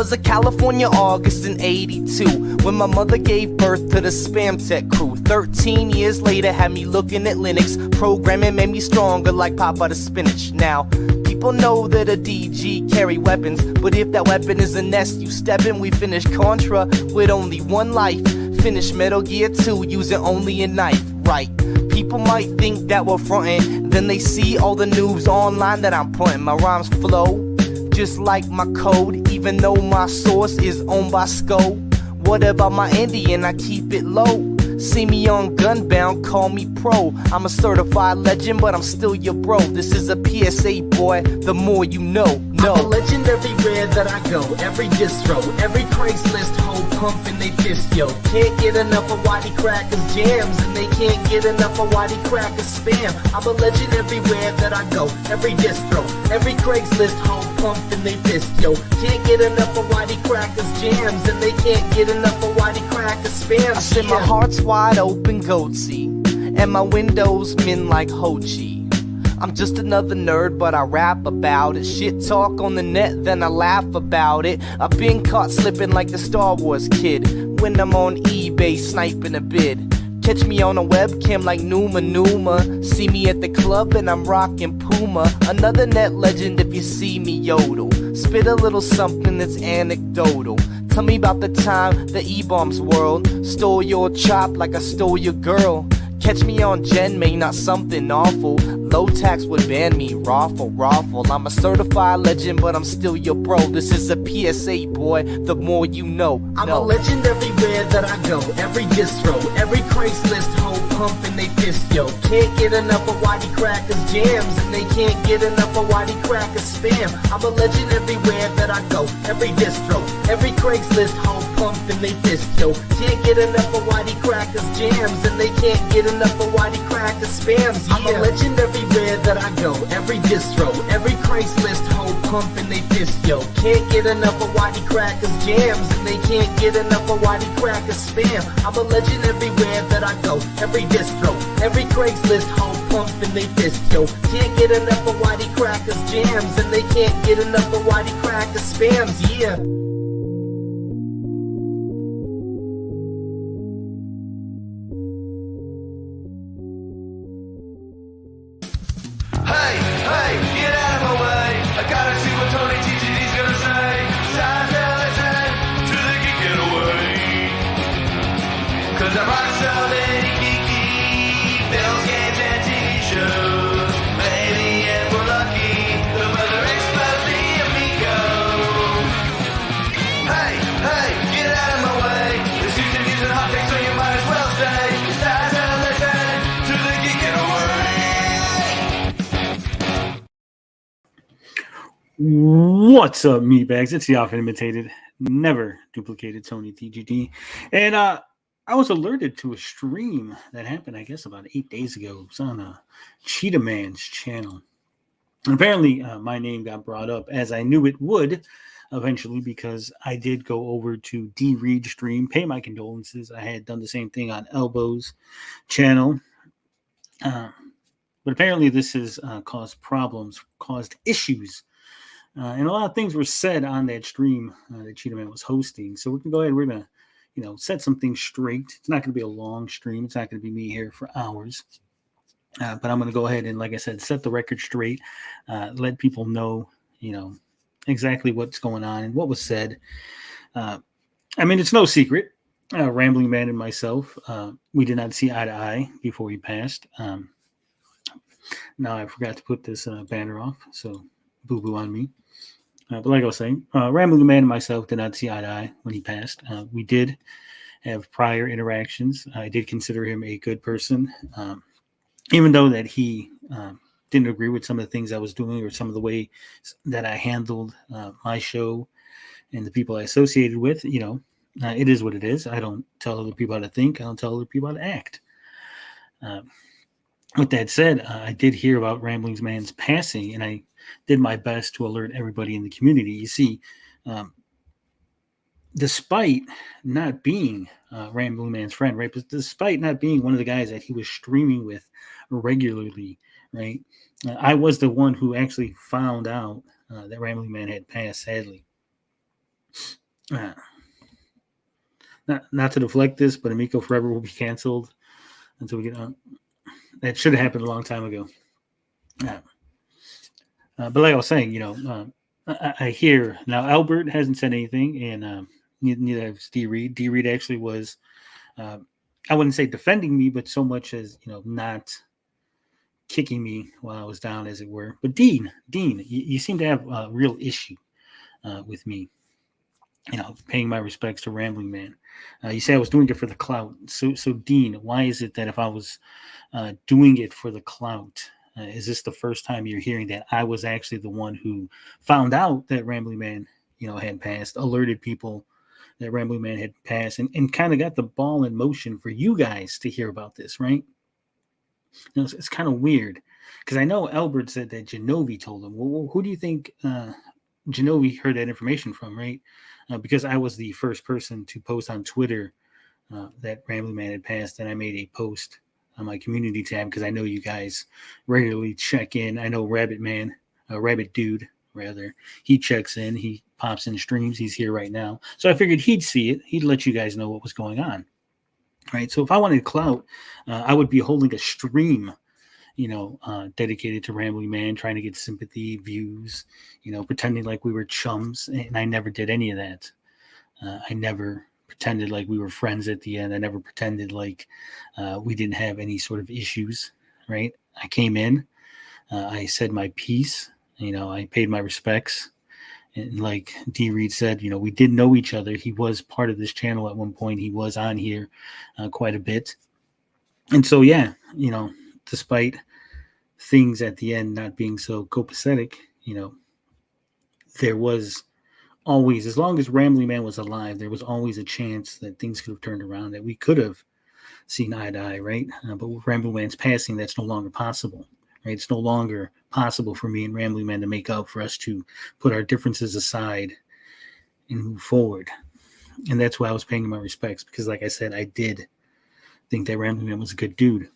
was a California August in '82 when my mother gave birth to the Spam Tech crew. 13 years later had me looking at Linux. Programming made me stronger like Papa the Spinach. Now, people know that a DG carry weapons, but if that weapon is a nest you step in, we finish Contra with only one life. Finish Metal Gear 2 using only a knife, right? People might think that we're frontin', then they see all the noobs online that I'm putting. My rhymes flow just like my code, even though my source is owned by Sko. What about my Indian? I keep it low. See me on Gunbound, call me pro. I'm a certified legend, but I'm still your bro. This is a PSA, boy, the more you know. No. I'm a legend everywhere that I go. Every distro, every Craigslist hoe pumping they fist, yo. Can't get enough of Whitey Crackers jams, and they can't get enough of Whitey Crackers spam. I'm a legend everywhere that I go. Every distro, every Craigslist hoe pumping they fist, yo. Can't get enough of Whitey Crackers jams, and they can't get enough of Whitey Crackers spam. I said my heart's wide open, goatsy, and my windows min like Ho Chi. I'm just another nerd, but I rap about it. Shit talk on the net, then I laugh about it. I've been caught slipping like the Star Wars kid when I'm on eBay sniping a bid. Catch me on a webcam like Numa Numa. See me at the club and I'm rocking Puma. Another net legend if you see me yodel. Spit a little something that's anecdotal. Tell me about the time the E-Bombs world stole your chop like I stole your girl. Catch me on Gen May, not something awful. Low tax would ban me, raffle. I'm a certified legend, but I'm still your bro. This is a PSA, boy, the more you know. I'm a legend everywhere that I go. Every distro, every Craigslist hoe pumping they fist, yo. Can't get enough of Whitey Crackers jams, and they can't get enough of Whitey Crackers spam. I'm a legend everywhere that I go. Every distro, every Craigslist hoe pumping they fist, yo. Can't get enough of Whitey Crackers jams, and they can't get enough of Whitey Crackers spams. Yeah. I'm a legend everywhere that I go. Every distro, every Craigslist hoe pumping they fist, yo. Can't get enough of Whitey Crackers jams, and they can't get enough of Whitey Crackers spam. I'm a legend everywhere that I go. Every distro, every Craigslist hoe pumping they fist, yo. Can't get enough of Whitey Crackers jams, and they can't get enough of Whitey Crackers spams. Yeah. What's up, meatbags? It's the often imitated, never duplicated Tony TGD. And I was alerted to a stream that happened, I guess, about 8 days ago. It was on Cheetah Man's channel. And apparently, my name got brought up, as I knew it would eventually, because I did go over to Reid stream, pay my condolences. I had done the same thing on Elbow's channel. But apparently, this has caused problems, caused issues. And a lot of things were said on that stream that Cheetah Man was hosting. So we can go ahead and we're going to, set some things straight. It's not going to be a long stream. It's not going to be me here for hours. But I'm going to go ahead and, like I said, set the record straight. Let people know, exactly what's going on and what was said. It's no secret. Rambling Man and myself, we did not see eye to eye before he passed. Now I forgot to put this banner off, so boo-boo on me. But like I was saying, Rambling Man and myself did not see eye to eye when he passed. We did have prior interactions. I did consider him a good person, even though that he didn't agree with some of the things I was doing or some of the way that I handled my show and the people I associated with. It is what it is. I don't tell other people how to think. I don't tell other people how to act. With that said, I did hear about Ramblings Man's passing, and I did my best to alert everybody in the community. You see, despite not being Rambling Man's friend, right? But despite not being one of the guys that he was streaming with regularly, right? I was the one who actually found out that Rambling Man had passed, sadly. Uh, not to deflect this, but Amico Forever will be canceled until we get on. That should have happened a long time ago. But like I was saying, I hear now Albert hasn't said anything, and neither has D Reid. D Reid actually was, I wouldn't say defending me, but so much as not kicking me while I was down, as it were. But Dean, you seem to have a real issue with me. Paying my respects to Rambling Man. You say I was doing it for the clout. So Dean, why is it that if I was doing it for the clout, is this the first time you're hearing that I was actually the one who found out that Rambling Man, had passed, alerted people that Rambling Man had passed, and kind of got the ball in motion for you guys to hear about this, right? It's kind of weird because I know Albert said that Genovi told him. Well, who do you think Genovi heard that information from, right? Because I was the first person to post on Twitter that Rambling Man had passed, and I made a post on my community tab because I know you guys regularly check in. I know Rabbit Dude, he checks in, he pops in streams, he's here right now. So I figured he'd see it, he'd let you guys know what was going on, right? So if I wanted clout, I would be holding a stream dedicated to Rambling Man, trying to get sympathy, views, pretending like we were chums. And I never did any of that. I never pretended like we were friends at the end. I never pretended like we didn't have any sort of issues, right? I came in, I said my piece, I paid my respects. And like D Reid said, we did know each other. He was part of this channel at one point. He was on here quite a bit. And so, yeah, despite things at the end not being so copacetic, there was always, as long as Rambling Man was alive, there was always a chance that things could have turned around, that we could have seen eye to eye, right? But with Rambling Man's passing, that's no longer possible, right? It's no longer possible for me and Rambling Man to make up, for us to put our differences aside and move forward. And that's why I was paying him my respects, because like I said, I did think that Rambling Man was a good dude.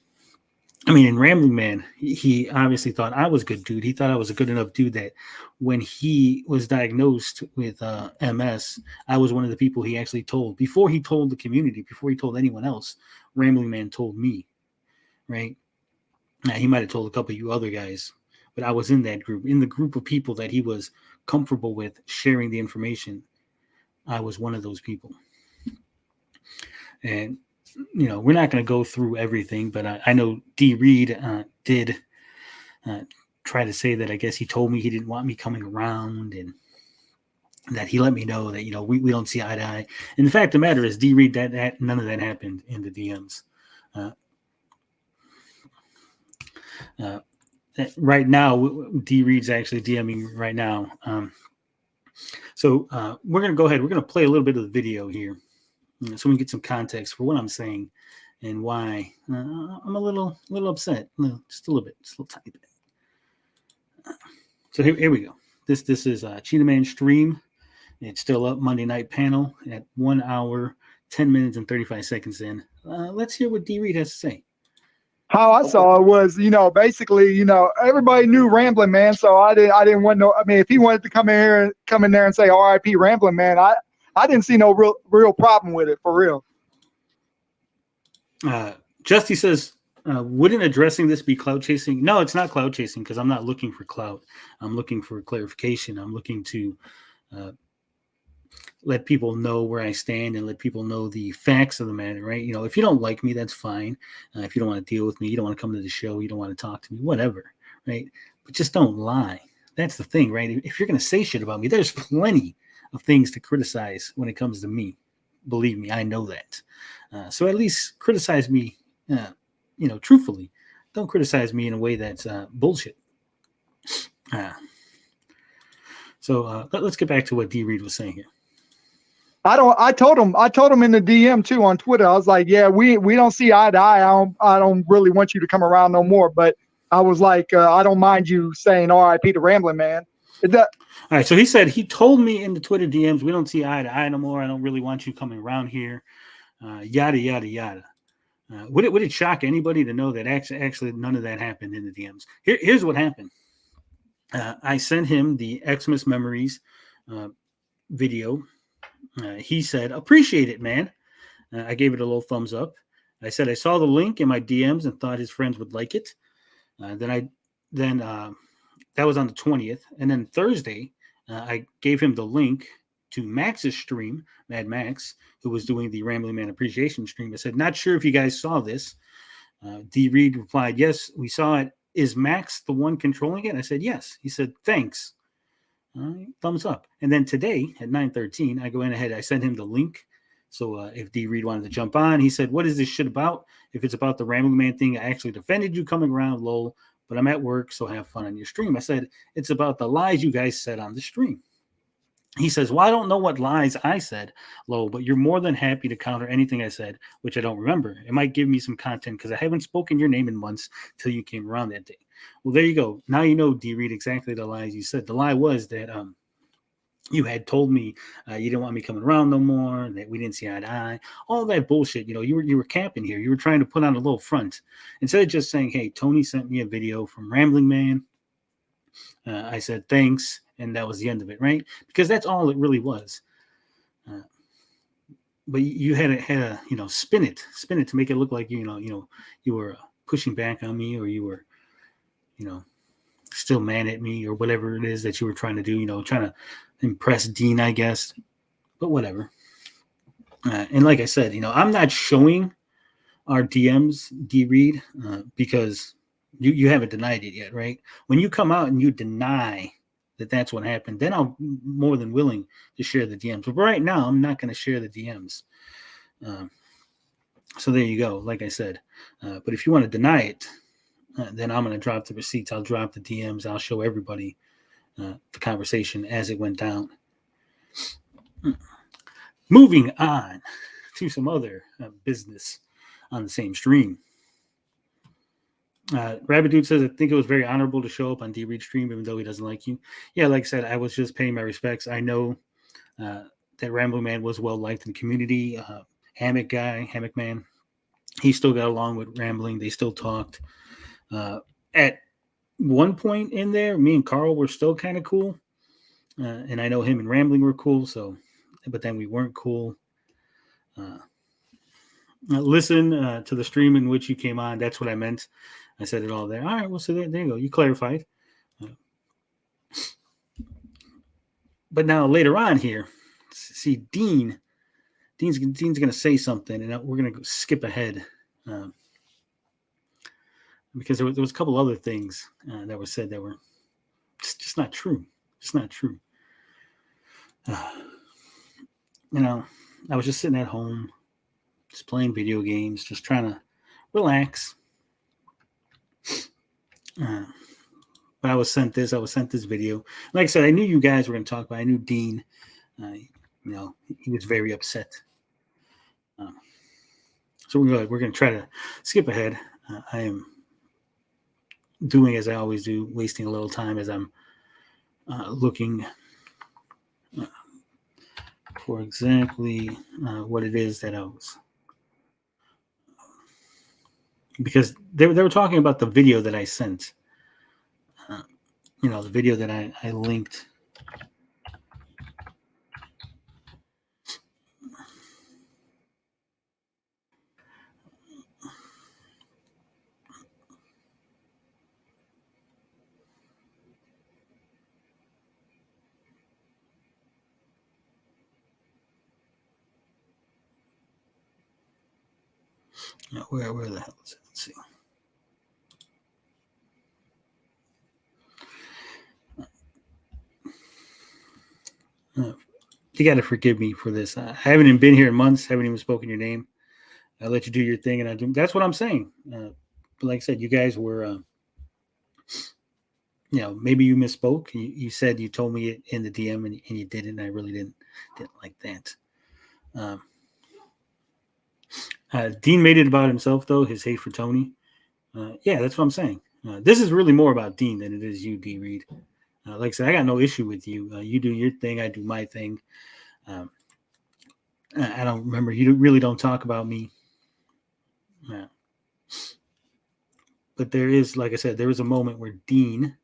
I mean, in Rambling Man, he obviously thought I was a good dude. He thought I was a good enough dude that when he was diagnosed with MS, I was one of the people he actually told. Before he told the community, before he told anyone else, Rambling Man told me, right? Now, he might have told a couple of you other guys, but I was in that group. In the group of people that he was comfortable with sharing the information, I was one of those people. And we're not going to go through everything, but I know D Reid did try to say that I guess he told me he didn't want me coming around, and that he let me know that, we don't see eye to eye. And the fact of the matter is, D Reid, that none of that happened in the DMs. Right now, D Reid's actually DMing right now. So we're going to go ahead. We're going to play a little bit of the video here, so we can get some context for what I'm saying and why I'm a little upset. Just a little bit, just a little tiny bit. So here we go. This is Cheetah Man stream. It's still up, Monday night panel at 1 hour, 10 minutes, and 35 seconds in. Let's hear what D Reid has to say. How I saw it was, basically, everybody knew Rambling Man, so I didn't want no. I mean, if he wanted to come in there and say R.I.P. Rambling Man, I didn't see no real problem with it, for real. Justy says, wouldn't addressing this be clout chasing? No, it's not clout chasing, because I'm not looking for clout. I'm looking for clarification. I'm looking to let people know where I stand and let people know the facts of the matter, right? If you don't like me, that's fine. If you don't want to deal with me, you don't want to come to the show, you don't want to talk to me, whatever, right? But just don't lie. That's the thing, right? If you're going to say shit about me, there's plenty of things to criticize when it comes to me. Believe me, I know that. So at least criticize me, truthfully. Don't criticize me in a way that's bullshit. So let's get back to what D Reid was saying here. I told him in the DM too on Twitter. I was like, yeah, we don't see eye to eye. I don't really want you to come around no more. But I was like, I don't mind you saying R.I.P. to Rambling Man. All right. So he said, he told me in the Twitter DMs, we don't see eye to eye no more. I don't really want you coming around here. Yada, yada, yada. Would it shock anybody to know that actually none of that happened in the DMs? Here's what happened. I sent him the Xmas Memories video He said, "Appreciate it, man." I gave it a little thumbs up. I said I saw the link in my DMs and thought his friends would like it. Then that was on the 20th, and then Thursday, I gave him the link to Max's stream, Mad Max, who was doing the Rambling Man Appreciation stream. I said, "Not sure if you guys saw this." D. Reid replied, "Yes, we saw it. Is Max the one controlling it?" I said, "Yes." He said, "Thanks." Thumbs up. And then today at 9:13, I go in ahead. I sent him the link. So if D. Reid wanted to jump on, he said, "What is this shit about? If it's about the Rambling Man thing, I actually defended you coming around, lol. But I'm at work, so have fun on your stream." I said, "It's about the lies you guys said on the stream." He says, "Well, I don't know what lies I said, lol, but you're more than happy to counter anything I said, which I don't remember. It might give me some content because I haven't spoken your name in months till you came around that day." Well, there you go. Now you know, D. Reid, exactly the lies you said. The lie was that you had told me you didn't want me coming around no more, that we didn't see eye to eye, all that bullshit. You were camping here. You were trying to put on a little front instead of just saying, "Hey, Tony sent me a video from Rambling Man. I said thanks," and that was the end of it, right? Because that's all it really was. But you had to spin it to make it look like you were pushing back on me, or you were still mad at me, or whatever it is that you were trying to do. Trying to impress Dean, I guess. But whatever. And like I said, I'm not showing our DMs, D. Reid, because you haven't denied it yet, right? When you come out and you deny that that's what happened, then I'm more than willing to share the DMs. But right now, I'm not going to share the DMs. So there you go. Like I said, but if you want to deny it, then I'm going to drop the receipts. I'll drop the DMs. I'll show everybody the conversation as it went down. Moving on to some other business on the same stream. Rabbit Dude says, "I think it was very honorable to show up on D. Reid's stream, even though he doesn't like you." Yeah, like I said, I was just paying my respects. I know that Rambling Man was well liked in the community. Hammock Man, he still got along with Rambling. They still talked. At one point in there, me and Carl were still kind of cool. And I know him and Rambling were cool, but then we weren't cool. Listen to the stream in which you came on. That's what I meant. I said it all there. All right, well, so there you go. You clarified. But now later on here, see Dean's going to say something, and we're going to skip ahead because there was a couple other things that were said that were just not true. It's not true. I was just sitting at home, just playing video games, just trying to relax. But I was sent this video. Like I said, I knew you guys were going to talk about it. I knew Dean, he was very upset. So we're going to try to skip ahead. I am doing as I always do, wasting a little time as I'm looking for exactly what it is that I was. Because they were talking about the video that I sent. The video that I linked. Where the hell is it? Let's see. You got to forgive me for this. I haven't even been here in months. Haven't even spoken your name. I let you do your thing, and that's what I'm saying. But like I said, you guys were, maybe you misspoke. You said you told me it in the DM, and you didn't. I really didn't like that. Dean made it about himself, though, his hate for Tony. Yeah, that's what I'm saying. This is really more about Dean than it is you, D. Reid. Like I said, I got no issue with you. You do your thing, I do my thing. I don't remember. You really don't talk about me. But there is, like I said, there is a moment where Dean,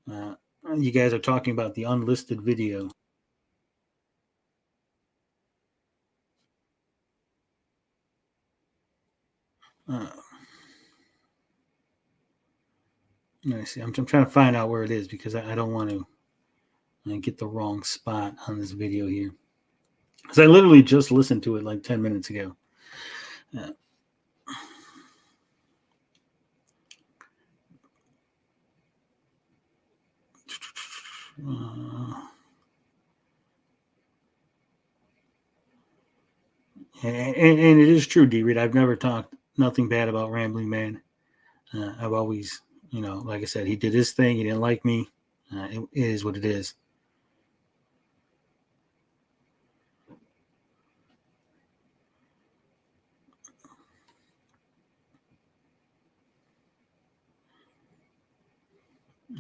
you guys are talking about the unlisted video. Let me see. I'm trying to find out where it is because I don't want to get the wrong spot on this video here. Because I literally just listened to it like 10 minutes ago. And it is true, D-Reed. I've never talked nothing bad about Rambling Man. I've always, like I said, he did his thing. He didn't like me. It is what it is.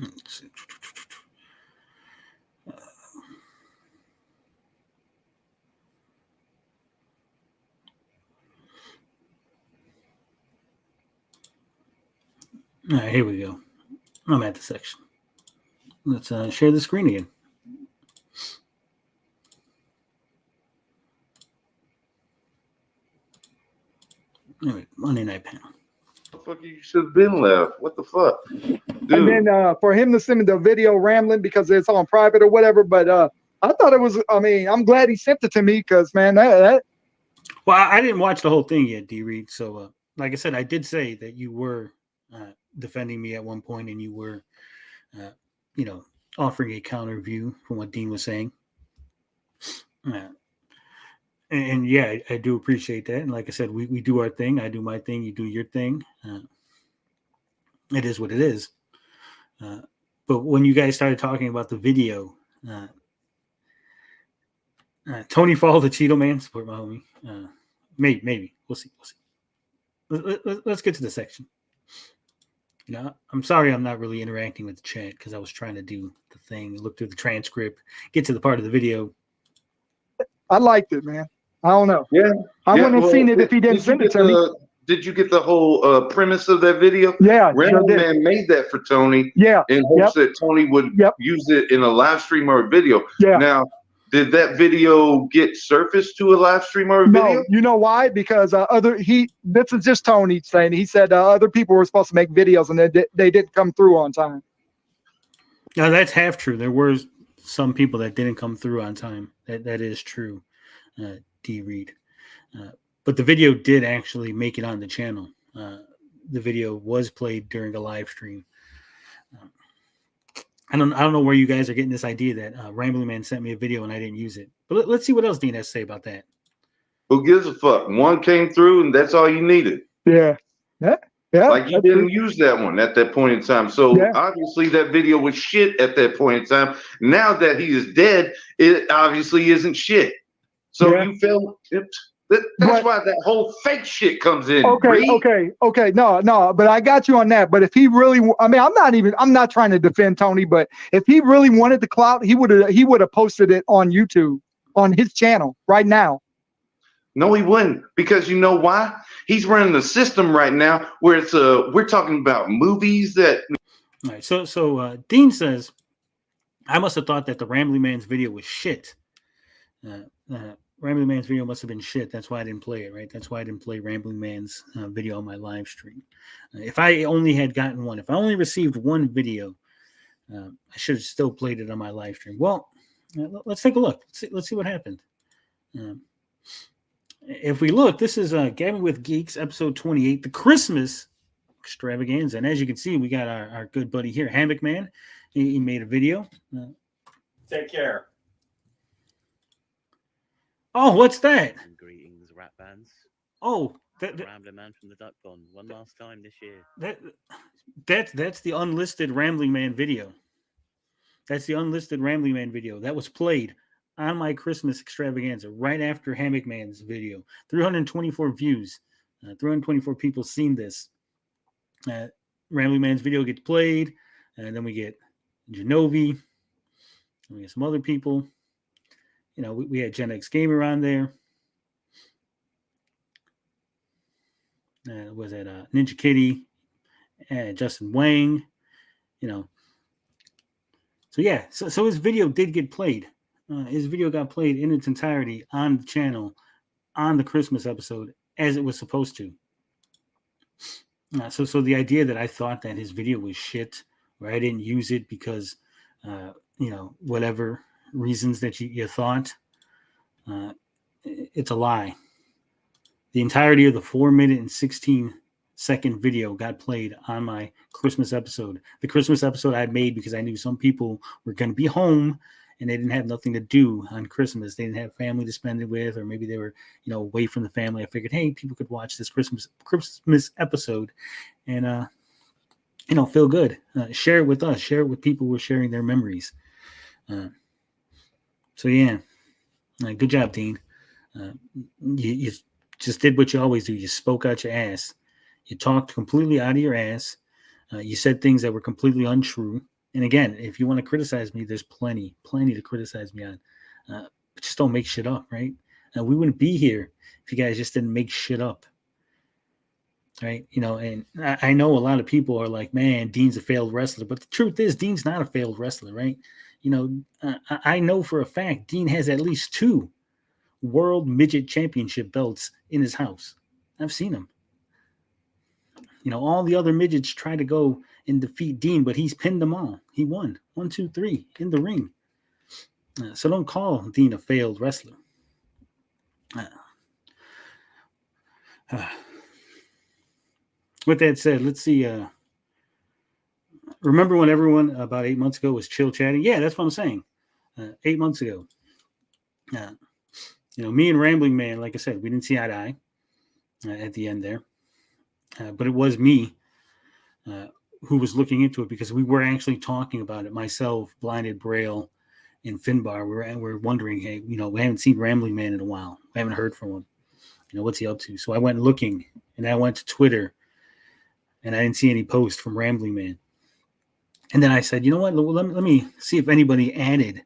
Let's see. All right, here we go. I'm at the section. Let's share the screen again. All right, Monday Night Panel. The fuck, you should have been left. What the fuck, dude? And then for him to send me the video rambling because it's on private or whatever, but I thought it was. I mean, I'm glad he sent it to me because man, that. Well, I didn't watch the whole thing yet, D-Reed. So, like I said, I did say that you were defending me at one point, and you were, offering a counter view from what Dean was saying. And yeah, I do appreciate that. And like I said, we do our thing. I do my thing. You do your thing. It is what it is. But when you guys started talking about the video, Tony Fall, the Cheeto Man, support my homie. Maybe we'll see. Let's get to the section. I'm sorry I'm not really interacting with the chat because I was trying to do the thing, look through the transcript, get to the part of the video. I liked it, man. I don't know. Yeah, I wouldn't have seen it if he didn't send it to me. Did you get the whole premise of that video? Yeah, Rambling Man made that for Tony. Yeah, in hopes that Tony would use it in a live stream or a video. Yeah. Now, did that video get surfaced to a live stream or a video? No, you know why? Because this is just Tony saying. He said other people were supposed to make videos and they didn't come through on time. Now that's half true. There were some people that didn't come through on time. That is true, D-Reed. But the video did actually make it on the channel. The video was played during a live stream. I don't know where you guys are getting this idea that Rambling Man sent me a video and I didn't use it. But let's see what else Dean has to say about that. Who gives a fuck? One came through and that's all you needed. Yeah. Like you didn't use that one at that point in time. So obviously that video was shit at that point in time. Now that he is dead, it obviously isn't shit. So you feel that's why that whole fake shit comes in. Okay. No, but I got you on that. But if he really, I mean, I'm not trying to defend Tony, but if he really wanted the clout, he would have posted it on YouTube, on his channel right now. No, he wouldn't, because you know why? He's running the system right now where it's we're talking about movies that. All right. So Dean says, I must have thought that the Rambling Man's video was shit. Rambling Man's video must have been shit. That's why I didn't play it, right? That's why I didn't play Rambling Man's video on my live stream. If I only had gotten one, if I only received one video, I should have still played it on my live stream. Well, let's take a look. Let's see what happened. If we look, this is Gabbing with Geeks, episode 28, the Christmas extravaganza. And as you can see, we got our good buddy here, Hammock Man. He made a video. Take care. Oh, what's that? Greetings, rap bands. Oh, Rambling Man from the Duck Pond. One last time this year. That's the unlisted Rambling Man video. That's the unlisted Rambling Man video that was played on my Christmas extravaganza right after Hammock Man's video. 324 views. 324 people seen this. Rambling Man's video gets played, and then we get Genovi, and we get some other people. We had Gen X Gamer on there. Was that Ninja Kitty and Justin Wang? So yeah, so his video did get played. His video got played in its entirety on the channel on the Christmas episode as it was supposed to. So the idea that I thought that his video was shit, or I didn't use it because, whatever reasons that you thought, it's a lie. The entirety of the 4-minute and 16-second video got played on my Christmas episode. The Christmas episode I made because I knew some people were going to be home and they didn't have nothing to do on Christmas. They didn't have family to spend it with, or maybe they were, away from the family. I figured, hey, people could watch this Christmas episode and, feel good. Share it with us. Share it with people who are sharing their memories. So yeah, good job, Dean. You just did what you always do. You spoke out your ass. You talked completely out of your ass. You said things that were completely untrue. And again, if you want to criticize me, there's plenty to criticize me on. But just don't make shit up, right? We wouldn't be here if you guys just didn't make shit up. Right? And I know a lot of people are like, man, Dean's a failed wrestler. But the truth is, Dean's not a failed wrestler, right? I know for a fact Dean has at least 2 World Midget Championship belts in his house. I've seen him. All the other midgets try to go and defeat Dean, but he's pinned them all. He won 1, 2, 3 in the ring. So don't call Dean a failed wrestler. With that said, let's see. Remember when everyone about 8 months ago was chill chatting? Yeah, that's what I'm saying. 8 months ago. Me and Rambling Man, like I said, we didn't see eye to eye at the end there. But it was me who was looking into it because we were actually talking about it. Myself, Blinded Braille, and Finbar. We're wondering, hey, we haven't seen Rambling Man in a while. We haven't heard from him. What's he up to? So I went looking, and I went to Twitter, and I didn't see any post from Rambling Man. And then I said, you know what? Let me see if anybody added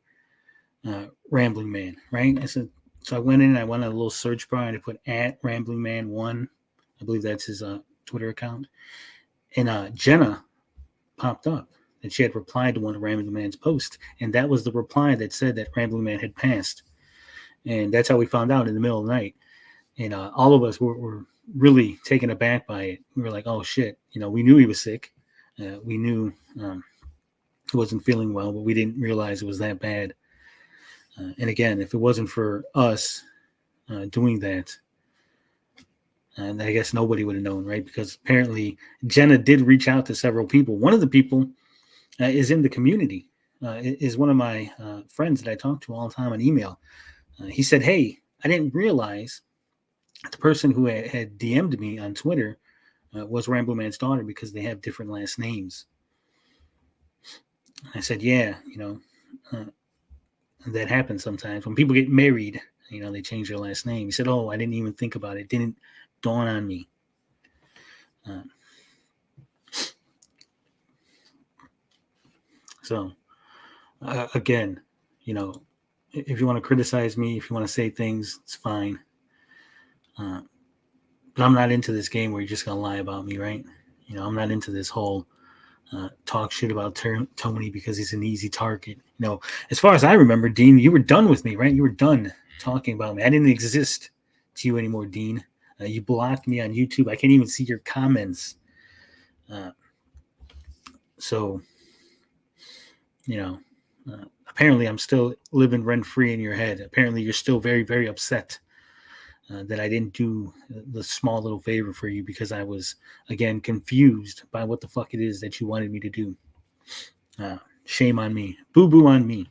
Rambling Man, right? I said, so I went in and I went on a little search bar and I put @RamblingMan1. I believe that's his Twitter account. And Jenna popped up and she had replied to one of Rambling Man's posts. And that was the reply that said that Rambling Man had passed. And that's how we found out in the middle of the night. And all of us were really taken aback by it. We were like, oh, shit. We knew he was sick. We knew he wasn't feeling well, but we didn't realize it was that bad. And again, if it wasn't for us doing that, and I guess nobody would have known, right? Because apparently Jenna did reach out to several people. One of the people is in the community, is one of my friends that I talk to all the time on email. He said, hey, I didn't realize the person who had DM'd me on Twitter was Rambo Man's daughter because they have different last names. I said, yeah, that happens sometimes. When people get married, they change their last name. He said, oh, I didn't even think about it. It didn't dawn on me. So, again, if you want to criticize me, if you want to say things, it's fine. But I'm not into this game where you're just going to lie about me, right? I'm not into this whole talk shit about Tony because he's an easy target. As far as I remember, Dean, you were done with me, right? You were done talking about me. I didn't exist to you anymore, Dean. You blocked me on YouTube. I can't even see your comments. So, apparently I'm still living rent-free in your head. Apparently you're still very, very upset that I didn't do the small little favor for you because I was, again, confused by what the fuck it is that you wanted me to do. Shame on me. Boo-boo on me.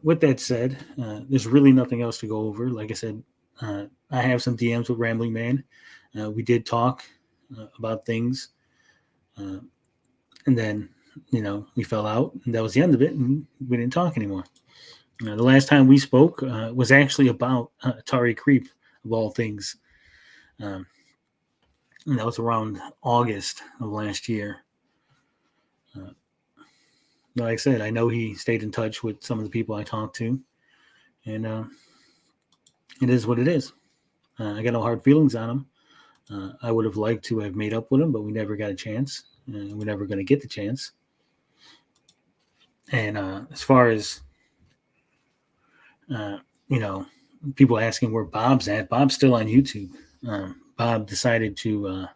With that said, there's really nothing else to go over. Like I said, I have some DMs with Rambling Man. We did talk about things. And then, we fell out. And that was the end of it. And we didn't talk anymore. The last time we spoke was actually about Atari Creep, of all things. And that was around August of last year. Like I said, I know he stayed in touch with some of the people I talked to. And it is what it is. I got no hard feelings on him. I would have liked to have made up with him, but we never got a chance. And we're never going to get the chance. And as far as, people asking where Bob's at. Bob's still on YouTube. Bob decided to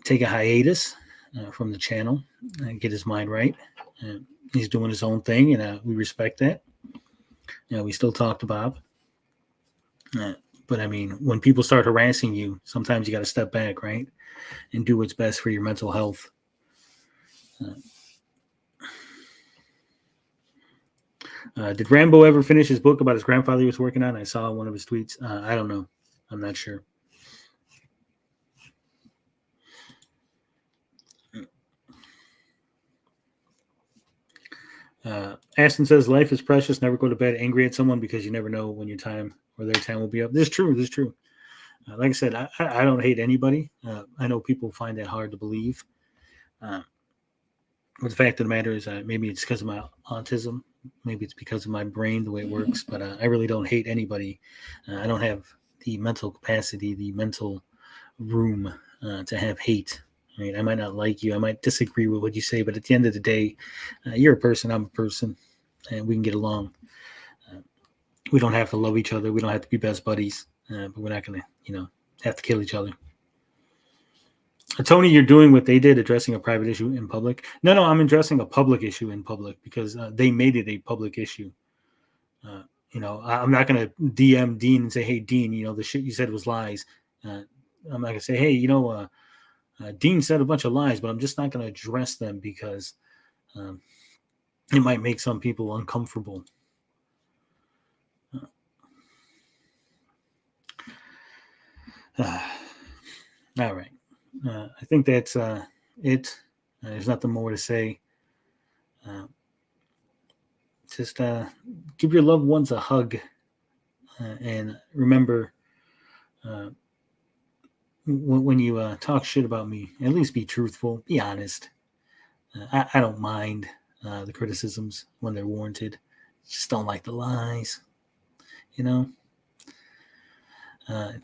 take a hiatus from the channel and get his mind right. He's doing his own thing, and we respect that. We still talk to Bob. But I mean, when people start harassing you, sometimes you got to step back, right? And do what's best for your mental health. Did Rambo ever finish his book about his grandfather he was working on? I saw one of his tweets. I don't know. I'm not sure. Aston says, life is precious. Never go to bed angry at someone because you never know when your time or their time will be up. This is true. This is true. Like I said, I don't hate anybody. I know people find that hard to believe. But the fact of the matter is maybe it's because of my autism. Maybe it's because of my brain, the way it works. But I really don't hate anybody. I don't have the mental capacity, the mental room to have hate. Right? I might not like you. I might disagree with what you say. But at the end of the day, you're a person. I'm a person. And we can get along. We don't have to love each other. We don't have to be best buddies. But we're not going to, have to kill each other. Tony, you're doing what they did, addressing a private issue in public. No, I'm addressing a public issue in public because they made it a public issue. I'm not going to DM Dean and say, hey, Dean, the shit you said was lies. I'm not going to say, hey, Dean said a bunch of lies, but I'm just not going to address them because it might make some people uncomfortable. All right. I think that's it. There's nothing more to say. Just give your loved ones a hug. And remember, when you talk shit about me, at least be truthful, be honest. I don't mind the criticisms when they're warranted. Just don't like the lies,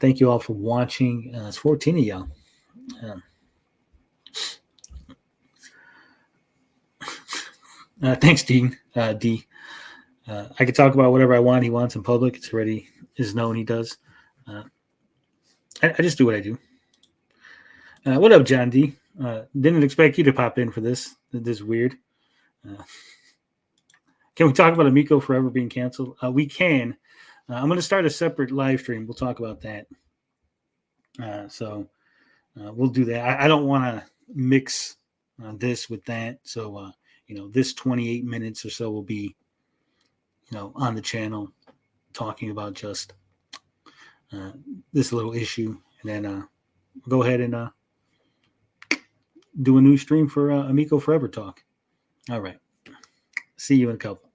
Thank you all for watching. It's 14 of y'all. Thanks, Dean. D. I could talk about whatever I want. He wants in public. It's already is known he does. I just do what I do. What up, John D? Didn't expect you to pop in for this. This is weird. Can we talk about Amico Forever being canceled? We can. I'm going to start a separate live stream. We'll talk about that. So we'll do that. I don't want to mix this with that. So, this 28 minutes or so will be, on the channel talking about just this little issue. And then we'll go ahead and do a new stream for Amico Forever talk. All right. See you in a couple.